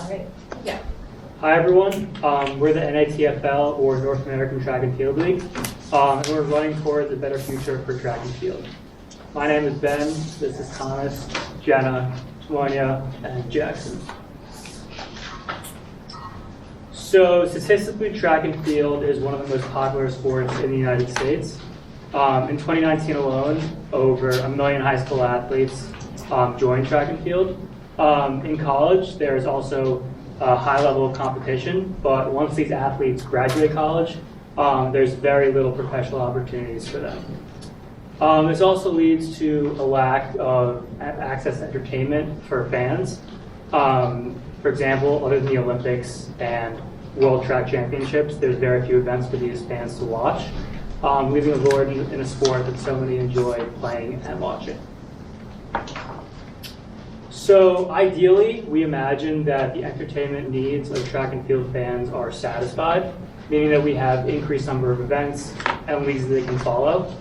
All right. Yeah. Hi everyone, we're the NATFL, or North American Track and Field League, and we're running towards a better future for track and field. My name is Ben, this is Thomas, Jenna, Tonya, and Jackson. So statistically, track and field is one of the most popular sports in the United States. In 2019 alone, over 1 million high school athletes joined track and field. In college, there's also a high level of competition, but once these athletes graduate college, there's very little professional opportunities for them. This also leads to a lack of access to entertainment for fans. For example, other than the Olympics and World Track Championships, there's very few events for these fans to watch, leaving a void in a sport that so many enjoy playing and watching. So ideally, we imagine that the entertainment needs of track and field fans are satisfied, meaning that we have increased number of events and leagues that they can follow.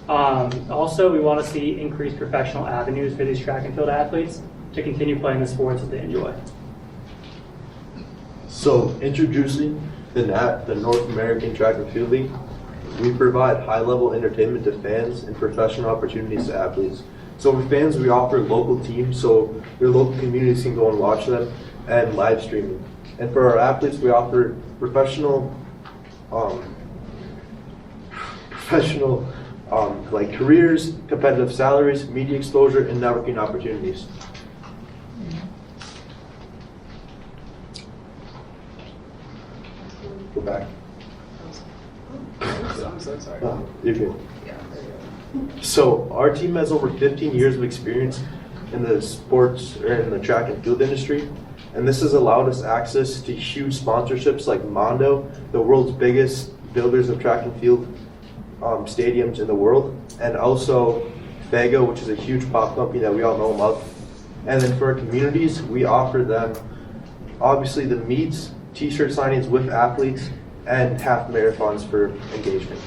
Also, we want to see increased professional avenues for these track and field athletes to continue playing the sports that they enjoy. So, introducing the North American Track and Field League, we provide high-level entertainment to fans and professional opportunities to athletes. So for fans, we offer local teams so their local communities can go and watch them, and live streaming. And for our athletes, we offer professional like careers, competitive salaries, media exposure, and networking opportunities. Go back. I'm so sorry. Oh, you're good. So our team has over 15 years of experience in the sports or in the track and field industry, and this has allowed us access to huge sponsorships like Mondo, the world's biggest builders of track and field stadiums in the world, and also Fago, which is a huge pop company that we all know and love. And then for our communities, we offer them obviously the meets, t-shirt signings with athletes, and half marathons for engagement.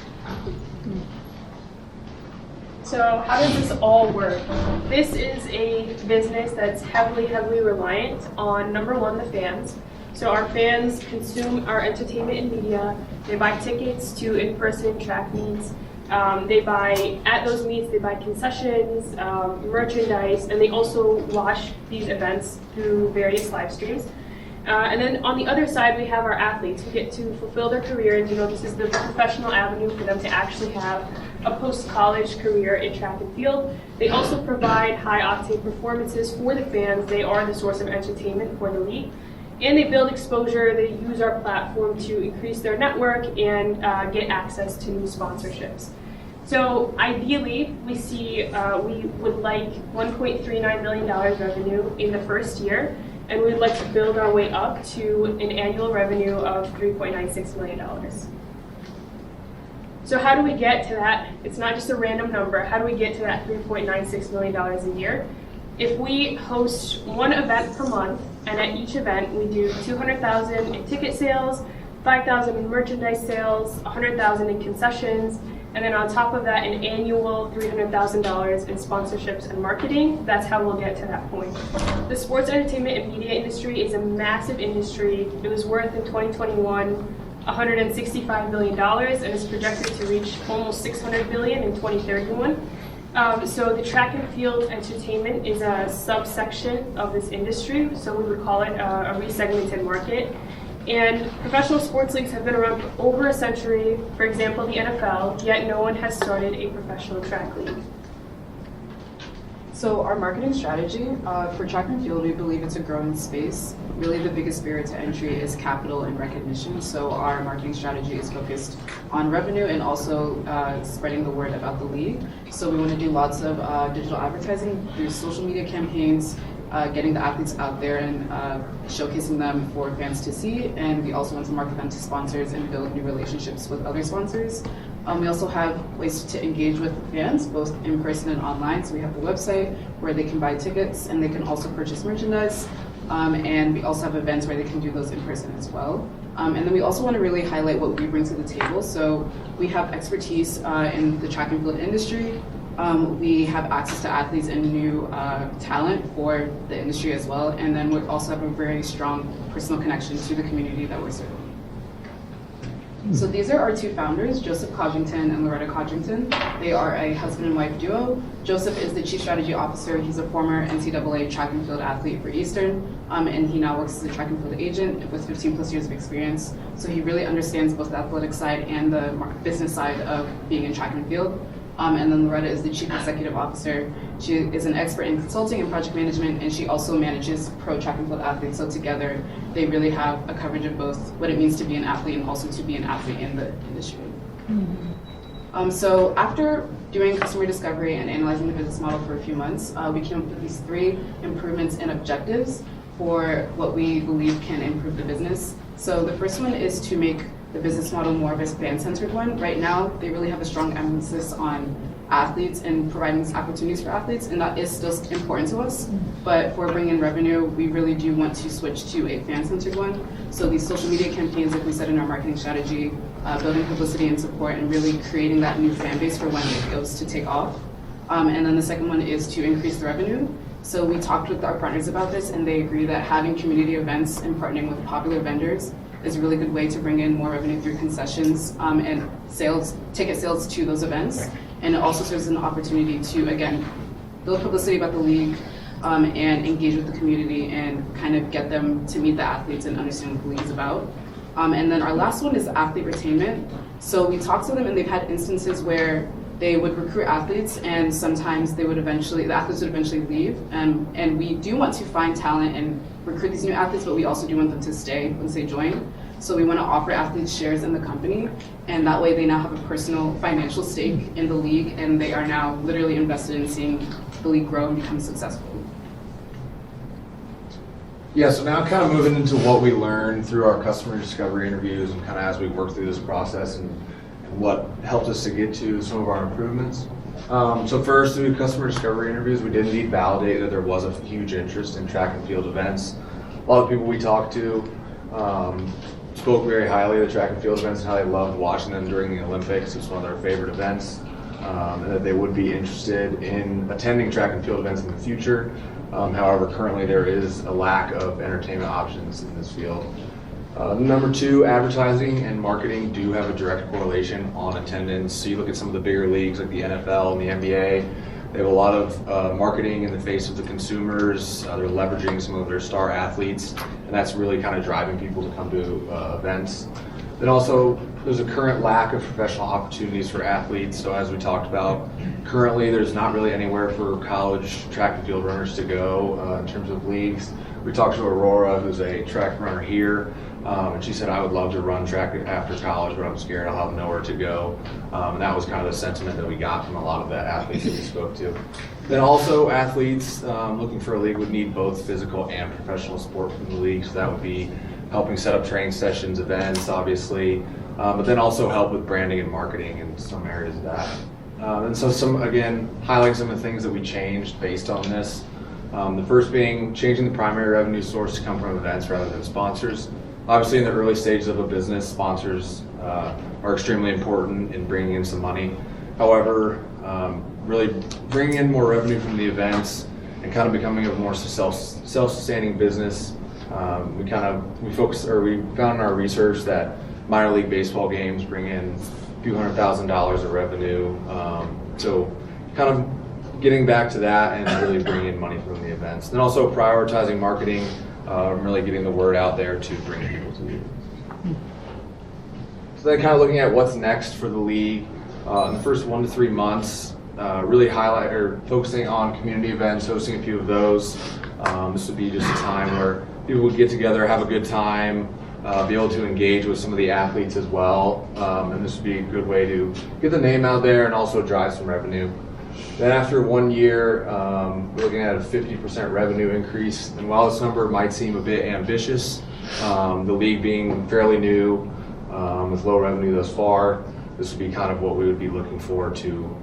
So how does this all work? This is a business that's heavily reliant on, number one, the fans. So our fans consume our entertainment and media. They buy tickets to in-person track meets. They buy, at those meets, they buy concessions, merchandise, and they also watch these events through various live streams. And then on the other side, we have our athletes who get to fulfill their careers. This is the professional avenue for them to actually have a post-college career in track and field. They also provide high-octane performances for the fans. They are the source of entertainment for the league. And they build exposure. They use our platform to increase their network and get access to new sponsorships. So ideally, we would like $1.39 million revenue in the first year, and we'd like to build our way up to an annual revenue of $3.96 million. So how do we get to that? It's not just a random number. How do we get to that $3.96 million a year? If we host one event per month, and at each event we do $200,000 in ticket sales, $5,000 in merchandise sales, $100,000 in concessions, and then on top of that, an annual $300,000 in sponsorships and marketing. That's how we'll get to that point. The sports entertainment and media industry is a massive industry. It was worth in 2021 $165 billion, and is projected to reach almost $600 billion in 2031. So the track and field entertainment is a subsection of this industry, so we would call it a resegmented market. And professional sports leagues have been around for over a century, for example, the NFL, yet no one has started a professional track league. So our marketing strategy for track and field, we believe it's a growing space. Really the biggest barrier to entry is capital and recognition. So our marketing strategy is focused on revenue and also spreading the word about the league. So we want to do lots of digital advertising through social media campaigns, getting the athletes out there and showcasing them for fans to see. And we also want to market them to sponsors and build new relationships with other sponsors. We also have ways to engage with fans, both in person and online. So we have the website where they can buy tickets and they can also purchase merchandise. And we also have events where they can do those in person as well. And then we also want to really highlight what we bring to the table. So we have expertise in the track and field industry. We have access to athletes and new talent for the industry as well. And then we also have a very strong personal connection to the community that we're serving. So these are our two founders, Joseph Codrington and Loretta Codrington. They are a husband and wife duo. Joseph is the Chief Strategy Officer. He's a former NCAA track and field athlete for Eastern, and he now works as a track and field agent with 15 plus years of experience. So he really understands both the athletic side and the business side of being in track and field. And then Loretta is the Chief Executive Officer. She is an expert in consulting and project management, and she also manages pro track and field athletes. So together, they really have a coverage of both what it means to be an athlete and also to be an athlete in the industry. So after doing customer discovery and analyzing the business model for a few months, we came up with these 3 improvements and objectives for what we believe can improve the business. So the first one is to make the business model more of a fan-centered one. Right now, they really have a strong emphasis on athletes and providing these opportunities for athletes, and that is still important to us. But for bringing in revenue, we really do want to switch to a fan-centered one. So these social media campaigns, like we said in our marketing strategy, building publicity and support, and really creating that new fan base for when it goes to take off. And then the second one is to increase the revenue. So we talked with our partners about this, and they agree that having community events and partnering with popular vendors is a really good way to bring in more revenue through concessions and sales, ticket sales to those events. And it also serves as an opportunity to, again, build publicity about the league and engage with the community and kind of get them to meet the athletes and understand what the league is about. And then our last one is athlete retainment. So we talked to them, and they've had instances where they would recruit athletes, and sometimes the athletes would eventually leave. And we do want to find talent and recruit these new athletes, but we also do want them to stay once they join. So we want to offer athletes shares in the company, and that way they now have a personal financial stake in the league, and they are now literally invested in seeing the league grow and become successful. Yeah, so now kind of moving into what we learned through our customer discovery interviews and kind of as we work through this process and what helped us to get to some of our improvements. So first, through customer discovery interviews, we did indeed validate that there was a huge interest in track and field events. A lot of people we talked to spoke very highly of the track and field events and how they loved watching them during the Olympics. It's one of their favorite events, and that they would be interested in attending track and field events in the future. However, currently there is a lack of entertainment options in this field. Number 2, advertising and marketing do have a direct correlation on attendance. So you look at some of the bigger leagues like the NFL and the NBA, they have a lot of marketing in the face of the consumers. They're leveraging some of their star athletes, and that's really kind of driving people to come to events. Then also, there's a current lack of professional opportunities for athletes. So as we talked about, currently there's not really anywhere for college track and field runners to go in terms of leagues. We talked to Aurora, who's a track runner here, and she said, I would love to run track after college, but I'm scared I'll have nowhere to go. And that was kind of the sentiment that we got from a lot of the athletes that we spoke to. Then also athletes looking for a league would need both physical and professional support from the league. So that would be helping set up training sessions, events, obviously, but then also help with branding and marketing in some areas of that. And so highlighting some of the things that we changed based on this. The first being changing the primary revenue source to come from events rather than sponsors. Obviously, in the early stages of a business, sponsors are extremely important in bringing in some money. However, really bringing in more revenue from the events and kind of becoming a more self-sustaining business. We found in our research that minor league baseball games bring in a few $100,000 of revenue. So kind of getting back to that and really bringing in money from the events. Then also prioritizing marketing, really getting the word out there to bring people to the league. So then kind of looking at what's next for the league. In the first 1 to 3 months, really focusing on community events, hosting a few of those. This would be just a time where people would get together, have a good time, be able to engage with some of the athletes as well. And this would be a good way to get the name out there and also drive some revenue. Then after 1 year, we're looking at a 50% revenue increase. And while this number might seem a bit ambitious, the league being fairly new with low revenue thus far, this would be kind of what we would be looking for to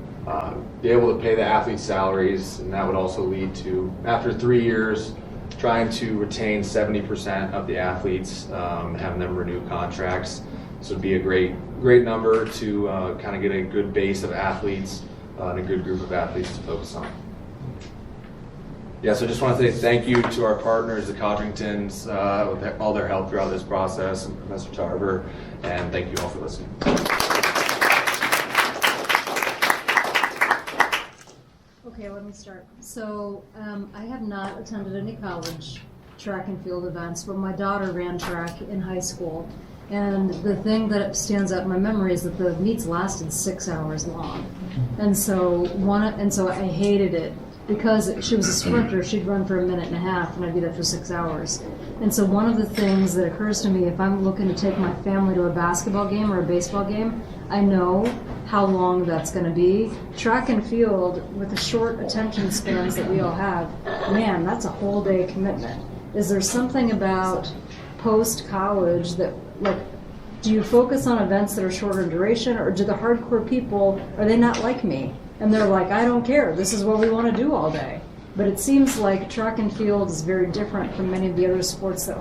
be able to pay the athletes' salaries. And that would also lead to, after 3 years, trying to retain 70% of the athletes, having them renew contracts. This would be a great number to kind of get a good base of athletes and a good group of athletes to focus on. Yeah, so I just want to say thank you to our partners, the Codringtons, with all their help throughout this process, and Professor Tarver, and thank you all for listening. Okay, let me start. So I have not attended any college track and field events, but my daughter ran track in high school. And the thing that stands out in my memory is that the meets lasted 6 hours long. And so I hated it because she was a sprinter. She'd run for a minute and a half, and I'd be there for 6 hours. And so one of the things that occurs to me, if I'm looking to take my family to a basketball game or a baseball game, I know how long that's going to be. Track and field, with the short attention spans that we all have, man, that's a whole day commitment. Is there something about post-college that, like, do you focus on events that are shorter in duration, or do the hardcore people, are they not like me? And they're like, I don't care, this is what we want to do all day. But it seems like track and field is very different from many of the other sports that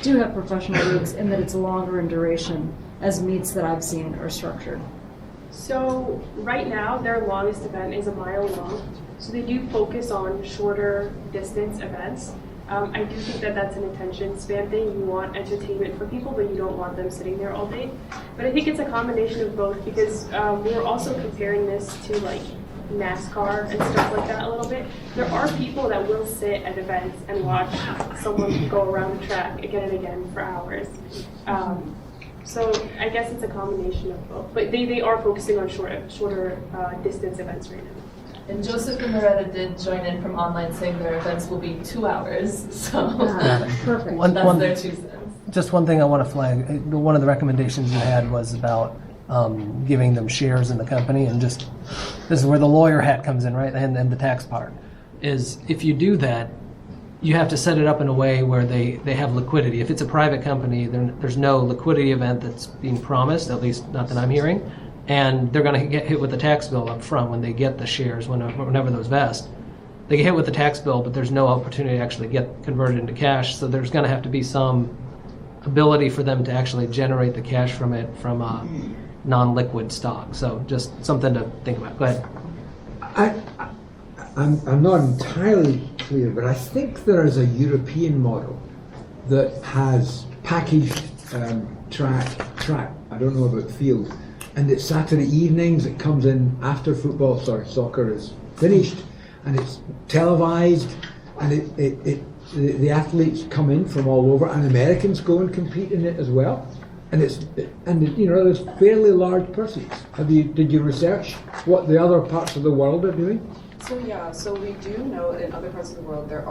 do have professional leagues, in that it's longer in duration, as meets that I've seen are structured. So right now, their longest event is a mile long. So they do focus on shorter distance events. I do think that that's an attention span thing. You want entertainment for people, but you don't want them sitting there all day. But I think it's a combination of both, because we're also comparing this to like NASCAR and stuff like that a little bit. There are people that will sit at events and watch someone go around the track again and again for hours. So I guess it's a combination of both. But they are focusing on shorter distance events right now. And Joseph and Loretta did join in from online, saying their events will be 2 hours. So Perfect. that's their 2 cents. Just one thing I want to flag. One of the recommendations you had was about giving them shares in the company, and just this is where the lawyer hat comes in, right? And the tax part is, if you do that, you have to set it up in a way where they have liquidity. If it's a private company, there's no liquidity event that's being promised, at least not that I'm hearing. And they're going to get hit with the tax bill up front when they get the shares, whenever those vest. They get hit with the tax bill, but there's no opportunity to actually get converted into cash. So there's going to have to be some ability for them to actually generate the cash from it from a non-liquid stock. So just something to think about. Go ahead. I'm not entirely clear, but I think there is a European model that has packaged track. I don't know about field. And it's Saturday evenings, it comes in after football, soccer is finished, and it's televised, and the athletes come in from all over, and Americans go and compete in it as well. And there's fairly large purses. Did you research what the other parts of the world are doing? So we do know in other parts of the world there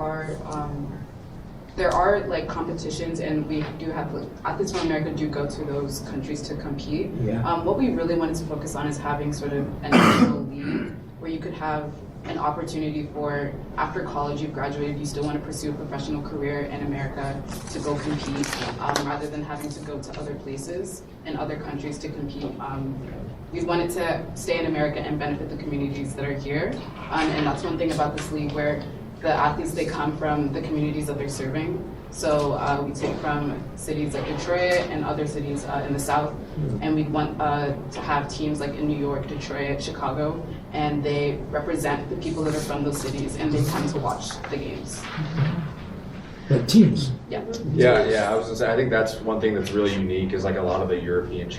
are like competitions, and we do have athletes from America do go to those countries to compete. Yeah. What we really wanted to focus on is having sort of an national league where you could have an opportunity for, after college, you've graduated, you still want to pursue a professional career in America, to go compete, rather than having to go to other places and other countries to compete. We wanted to stay in America and benefit the communities that are here, and that's one thing about this league, where the athletes, they come from the communities that they're serving. So we take from cities like Detroit and other cities in the South, and we want to have teams like in New York, Detroit, Chicago, and they represent the people that are from those cities, and they come to watch the games. Teams. Yeah. Yeah. I was gonna say, I think that's one thing that's really unique, is like a lot of the European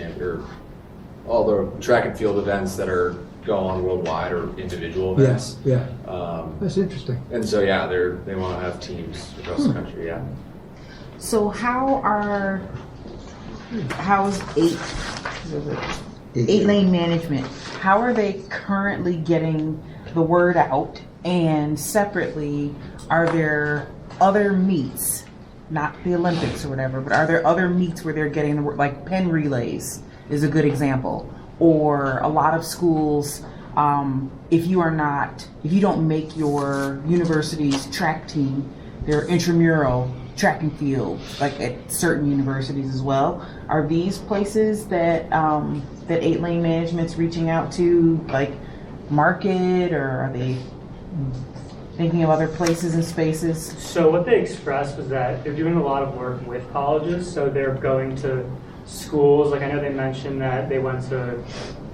all the track and field events that are go on worldwide or individual events. Yeah. That's interesting. And so they want to have teams across the country. Yeah. So how's eight lane management? How are they currently getting the word out? And separately, are there other meets, not the Olympics or whatever, but are there other meets where they're getting the word, like pen relays is a good example, or a lot of schools, if you don't make your university's track team, their intramural track and field, like at certain universities as well. Are these places that that 8-lane management's reaching out to, like, market, or are they thinking of other places and spaces? So what they expressed was that they're doing a lot of work with colleges, so they're going to schools. Like, I know they mentioned that they went to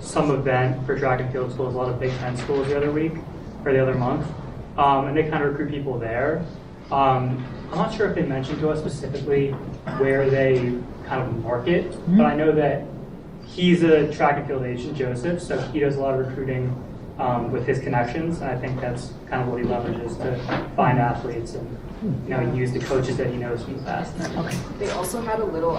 some event for track and field schools, a lot of Big Ten schools the other week or the other month, and they kind of recruit people there. I'm not sure if they mentioned to us specifically where they kind of market, but I know that he's a track and field agent, Joseph, so he does a lot of recruiting with his connections, and I think that's kind of what he leverages to find athletes and use the coaches that he knows from the past. Okay. They also had a little,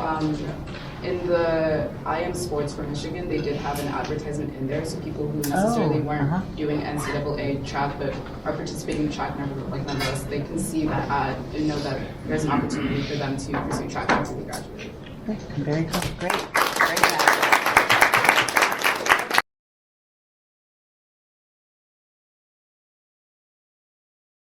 in the I Am Sports for Michigan, they did have an advertisement in there, so people who necessarily weren't doing NCAA track but are participating in track nonetheless, they can see that ad and know that there's an opportunity for them to pursue track until they graduate. Very cool. Great.